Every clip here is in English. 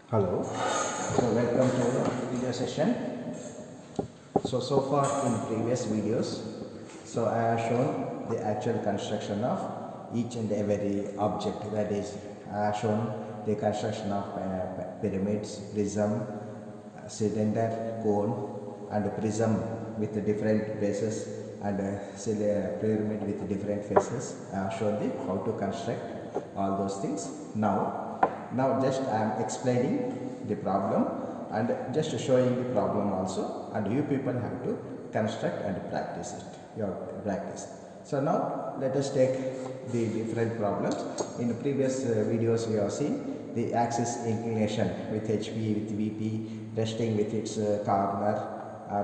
Hello. Welcome to the video session. So far in previous videos, I have shown the actual construction of each and every object. That is, I have shown the construction of pyramids, prism, cylinder, cone, and prism with the different bases, and pyramid with different faces. I have shown the how to construct all those things. Now just I am explaining the problem and just showing the problem also, and you people have to construct and practice it. Your practice. So now let us take the different problems. In the previous videos we have seen the axis inclination with HP, with VP, resting with its corner,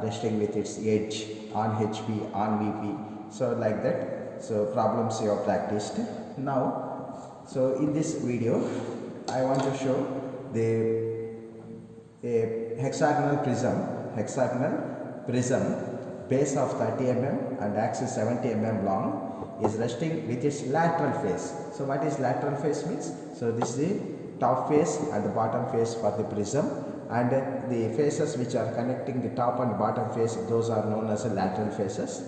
resting with its edge on HP, on VP. So like that. So problems you have practiced. Now, so in this video I want to show a hexagonal prism base of 30 mm and axis 70 mm long is resting with its lateral face. So what is lateral face means? So this is the top face and the bottom face for the prism, and the faces which are connecting the top and bottom face, those are known as lateral faces.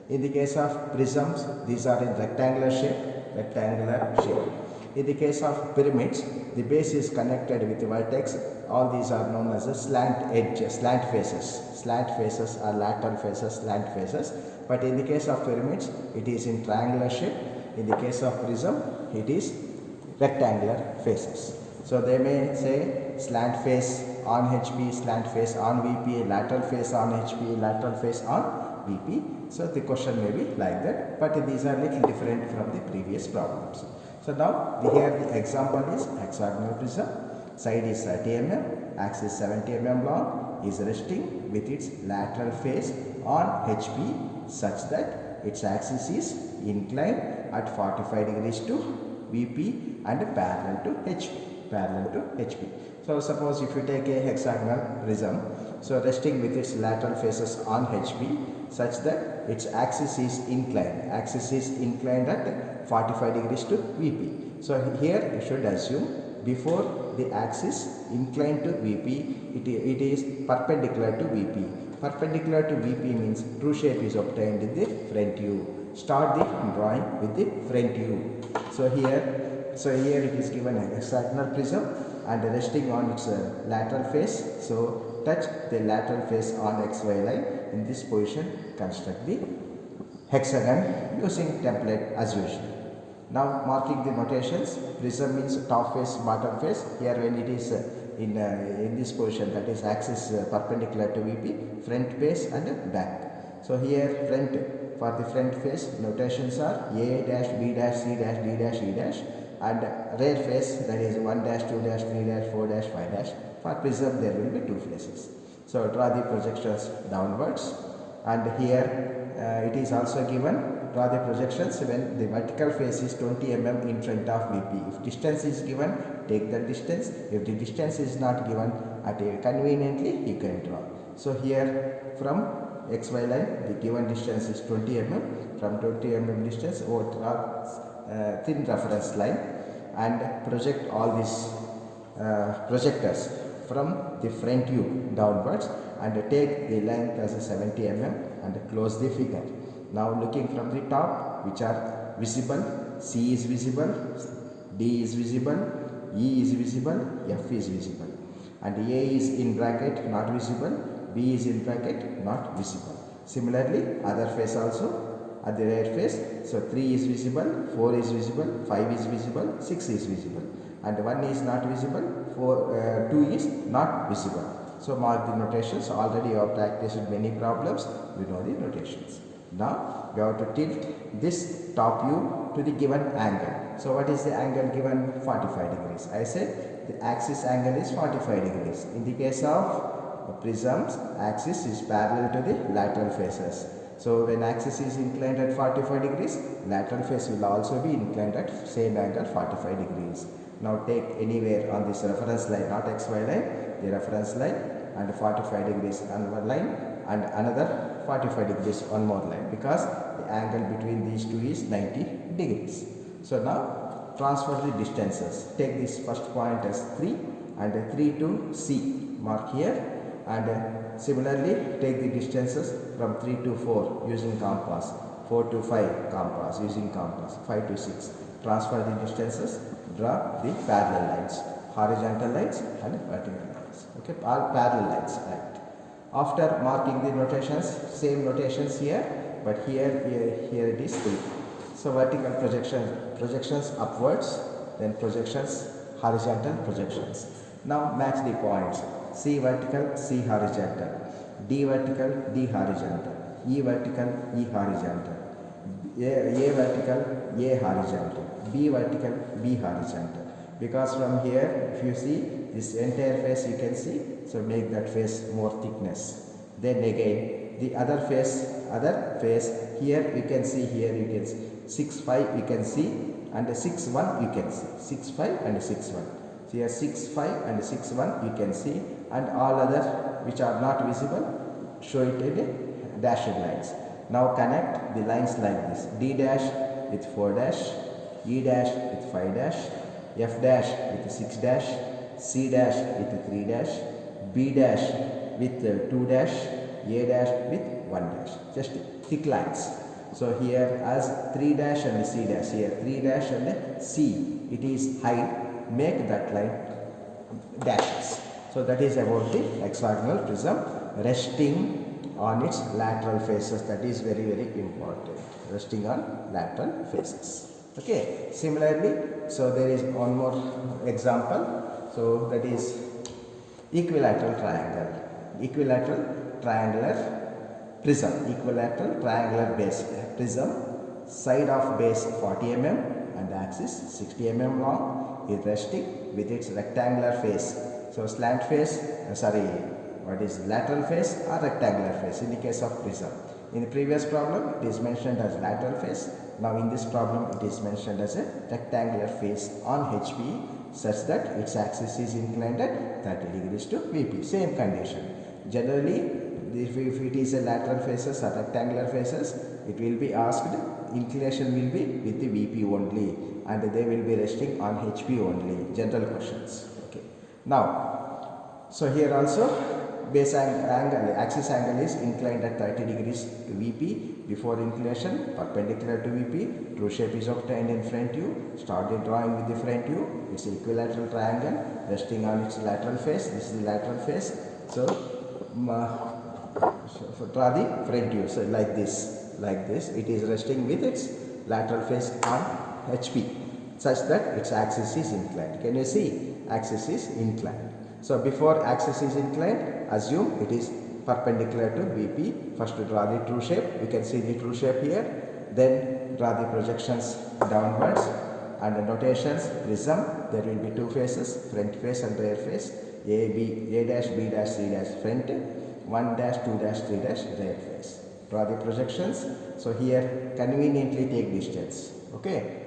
In the case of prisms, these are in rectangular shape. In the case of pyramids, the base is connected with the vertex. All these are known as a slant faces. Slant faces are lateral faces, slant faces. But in the case of pyramids, it is in triangular shape. In the case of prism, it is rectangular faces. So they may say slant face on HP, slant face on VP, lateral face on HP, lateral face on VP. So the question may be like that, but these are little different from the previous problems. So now here the example is hexagonal prism. Side is 30 mm, axis 70 mm long, is resting with its lateral face on HP such that its axis is inclined at 45 degrees to VP and parallel to HP. So suppose if you take a hexagonal prism, so resting with its lateral faces on HP such that its axis is inclined at 45 degrees to VP. So here you should assume before the axis inclined to VP, it is perpendicular to VP. Perpendicular to VP means true shape is obtained in the front view. Start the drawing with the front view. So here it is given a hexagonal prism and resting on its lateral face. So touch the lateral face on XY line. In this position, construct the hexagon using template as usual. Now marking the notations. Prism means top face, bottom face. Here when it is in this position, that is axis perpendicular to VP, front face and back. So here for the front face, notations are A dash, B dash, C dash, D dash, E dash, and rear face, that is 1 dash, 2 dash, 3 dash, 4 dash, 5 dash. For prism there will be two faces. So draw the projections downwards, and here it is also given. Draw the projections when the vertical face is 20 mm in front of VP. If distance is given, take that distance. If the distance is not given, conveniently you can draw. So here from XY line, the given distance is 20 mm. From 20 mm distance, draw thin reference line and project all these projectors from the front view downwards, and take the length as a 70 mm and close the figure. Now looking from the top, which are visible, C is visible, D is visible, E is visible, F is visible, and A is in bracket not visible, B is in bracket not visible. Similarly other face also, at the rear face, so 3 is visible, 4 is visible, 5 is visible, 6 is visible, and 1 is not visible, 2 is not visible. So mark the notations. Already you have practiced many problems, you know the notations. Now we have to tilt this top view to the given angle. So what is the angle given? 45 degrees. I said the axis angle is 45 degrees. In the case of prisms, axis is parallel to the lateral faces. So when axis is inclined at 45 degrees, lateral face will also be inclined at same angle 45 degrees. Now take anywhere on this reference line, not XY line, the reference line, and 45 degrees another line, and another 45 degrees one more line, because the angle between these two is 90 degrees. So now transfer the distances. Take this first point as 3 and 3 to C, mark here, and similarly take the distances from 3 to 4 using compass, 4 to 5 compass using compass, 5 to 6. Transfer the distances, draw the parallel lines, horizontal lines and vertical lines. Okay, all parallel lines, right? After marking the notations, same notations here, but here it is 3. So vertical projections upwards, then projections horizontal projections. Now match the points. C vertical, C horizontal, D vertical, D horizontal, E vertical, E horizontal, A vertical, A horizontal, B vertical, B horizontal. Because from here, if you see this entire face, you can see, so make that face more thickness. Then again the other face, here you can see, 6 5 you can see, and 6 1 you can see, 6 5 and 6 1. So here 6 5 and 6 1 you can see, and all other which are not visible, show it in dashed lines. Now connect the lines like this: D dash with 4 dash, E dash with 5 dash, F dash with 6 dash, C dash with 3 dash, B dash with 2 dash, A dash with 1 dash. Just thick lines. So here as 3 dash and C dash, here 3 dash and C, it is height, make that line dashes. So that is about the hexagonal prism resting on its lateral faces. That is very important, resting on lateral faces. Okay, similarly, so there is one more example. So that is equilateral triangular prism, equilateral triangular base prism, side of base 40 mm and axis 60 mm long, is resting with its rectangular face. So slant face, lateral face or rectangular face in the case of prism. In the previous problem it is mentioned as lateral face. Now in this problem it is mentioned as a rectangular face on HP, such that its axis is inclined at 30 degrees to VP. Same condition. Generally, if it is a lateral faces or rectangular faces, it will be asked, inclination will be with the VP only, and they will be resting on HP only. General questions. Okay. Now, so here also base angle, axis angle is inclined at 30 degrees to VP. Before inclination, perpendicular to VP, true shape is obtained in front view. Start the drawing with the front view. It's an equilateral triangle resting on its lateral face. This is the lateral face. So draw the front view. So like this, it is resting with its lateral face on HP, such that its axis is inclined. Can you see? Axis is inclined. So before axis is inclined, assume it is perpendicular to VP. First to draw the true shape. You can see the true shape here. Then draw the projections downwards and the notations prism. There will be two faces, front face and rear face. A dash, B dash, C dash front, 1 dash, 2 dash, 3 dash rear face. Draw the projections. So here conveniently take distance. Okay.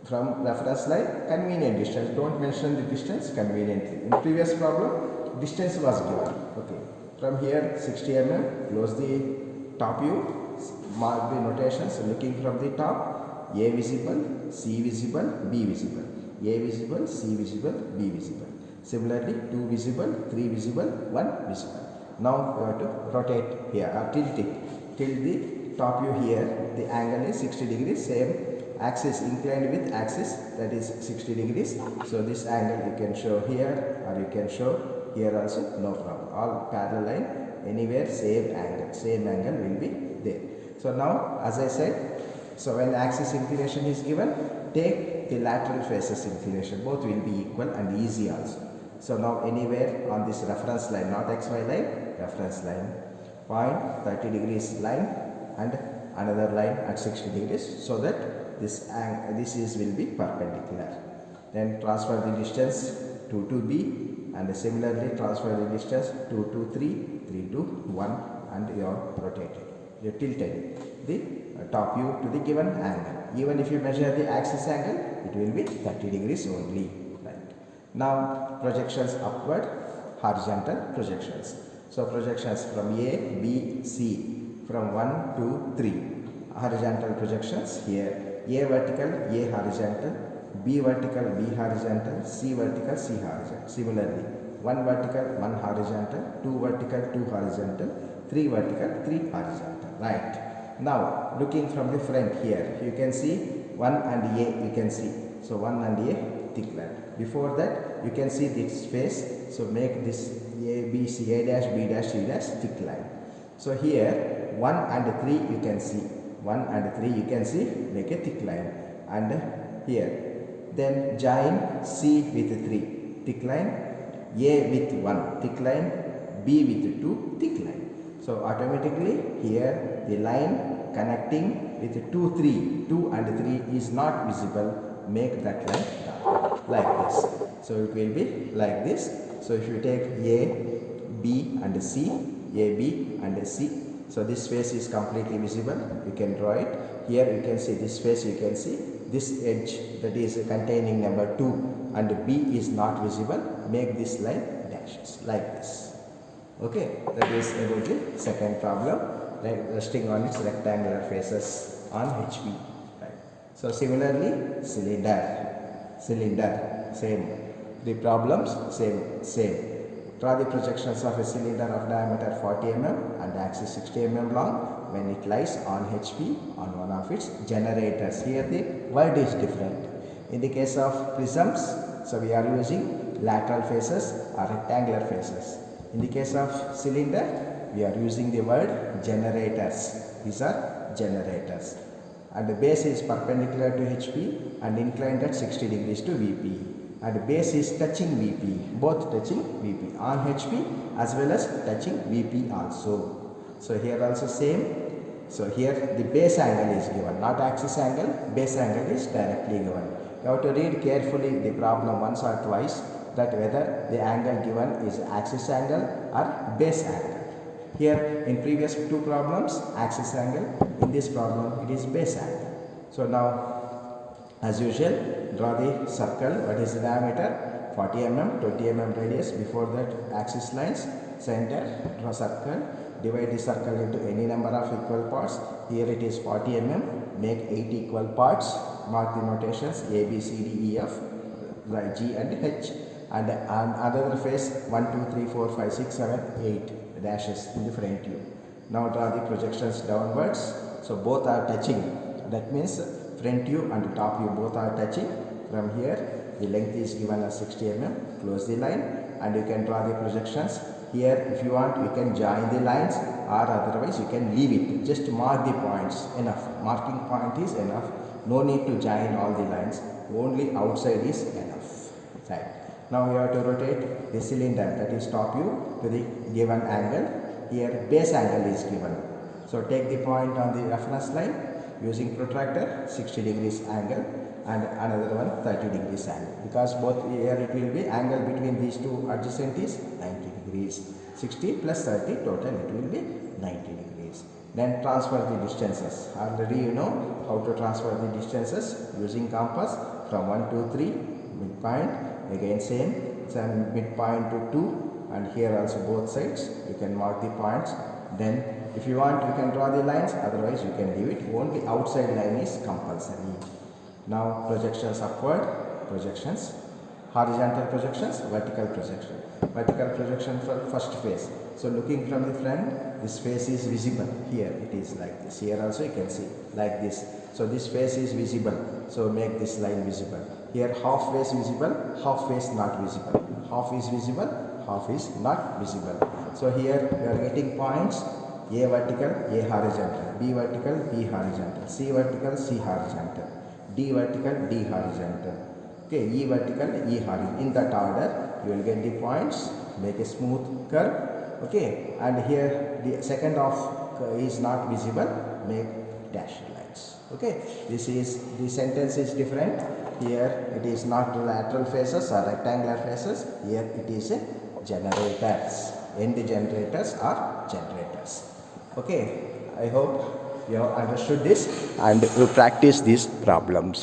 From reference line, convenient distance. Don't mention the distance, conveniently. In previous problem, distance was given. Okay. From here 60 mm, close the top view, mark the notations looking from the top. A visible, C visible, B visible. A visible, C visible, B visible. Similarly, 2 visible, 3 visible, 1 visible. Now we have to rotate here or tilt it. Tilt the top view here. The angle is 60 degrees. Same axis inclined with axis, that is 60 degrees. So this angle you can show here or you can show here also, no problem. All parallel line, anywhere same angle will be there. So now as I said, so when axis inclination is given, take the lateral faces inclination. Both will be equal and easy also. So now anywhere on this reference line, not XY line, reference line, point 30 degrees line and another line at 60 degrees, so that this will be perpendicular. Then transfer the distance 2 to B, and similarly transfer the distance 2 to 3, 3 to 1, and you are rotated. You tilted the top view to the given angle. Even if you measure the axis angle, it will be 30 degrees only. Right. Now projections upward, horizontal projections. So projections from A, B, C, from 1 to 3. Horizontal projections here. A vertical, A horizontal, B vertical, B horizontal, C vertical, C horizontal. Similarly, 1 vertical, 1 horizontal, 2 vertical, 2 horizontal, 3 vertical, 3 horizontal. Right. Now, looking from the front here, you can see 1 and A, you can see. So, 1 and A, thick line. Before that, you can see this face. So, make this A, B, C, A dash, B dash, C dash, thick line. So, here 1 and 3 you can see. 1 and 3 you can see, make a thick line. And here. Then join C with 3, thick line, A with 1, thick line, B with 2, thick line. So automatically here the line connecting with 2, 3, 2 and 3 is not visible, make that line dark, like this. So it will be like this. So if you take A, B and C, A, B and C, so this face is completely visible, you can draw it. Here you can see this face, you can see this edge that is containing number 2 and B is not visible, make this line dashes like this. Okay, that is about the second problem, like resting on its rectangular faces on HP. Right. So similarly, cylinder, same. The problems same. Draw the projections of a cylinder of diameter 40 mm and axis 60 mm long when it lies on HP on one of its generators. Here the word is different. In the case of prisms, so we are using lateral faces or rectangular faces. In the case of cylinder, we are using the word generators. These are generators. And the base is perpendicular to HP and inclined at 60 degrees to VP. And base is touching VP, both touching VP on HP as well as touching VP also. So here also same. So here the base angle is given, not axis angle, base angle is directly given. You have to read carefully the problem once or twice, that whether the angle given is axis angle or base angle. Here in previous two problems axis angle, in this problem it is base angle. So now as usual, draw the circle. What is the diameter? 40 mm, 20 mm radius. Before that, axis lines, center, draw circle. Divide the circle into any number of equal parts. Here it is 40 mm. Make 8 equal parts. Mark the notations A, B, C, D, E, F, G and H. And another face 1, 2, 3, 4, 5, 6, 7, 8 dashes in the front view. Now draw the projections downwards. So both are touching. That means front view and top view both are touching. From here the length is given as 60 mm. Close the line and you can draw the projections. Here if you want you can join the lines or otherwise you can leave it. Just mark the points, enough. Marking point is enough. No need to join all the lines. Only outside is enough. Right. Now we have to rotate the cylinder, that is top view, to the given angle. Here base angle is given. So take the point on the reference line. Using protractor 60 degrees angle and another one 30 degrees angle, because both here it will be angle between these two adjacent is 90 degrees. 60 plus 30 total it will be 90 degrees. Then transfer the distances. Already you know how to transfer the distances using compass from 1 to 3 midpoint, again same midpoint to 2, and here also both sides you can mark the points. Then if you want you can draw the lines, otherwise you can leave it. Only outside line is compulsory. Now projections upward, projections, horizontal projections, vertical projection. Vertical projection for first face. So looking from the front, this face is visible. Here it is like this. Here also you can see like this. So this face is visible. So make this line visible. Here half face visible, half face not visible. Half is visible, half is not visible. So here we are getting points. A vertical, A horizontal, B vertical, B horizontal, C vertical, C horizontal, D vertical, D horizontal, okay, E vertical, E horizontal. In that order you will get the points. Make a smooth curve, okay, and here the second half is not visible, make dashed lines. Okay, this is the sentence is different. Here it is not lateral faces or rectangular faces, here it is a generators. End generators are generators. Okay, I hope you have understood this and you practice these problems.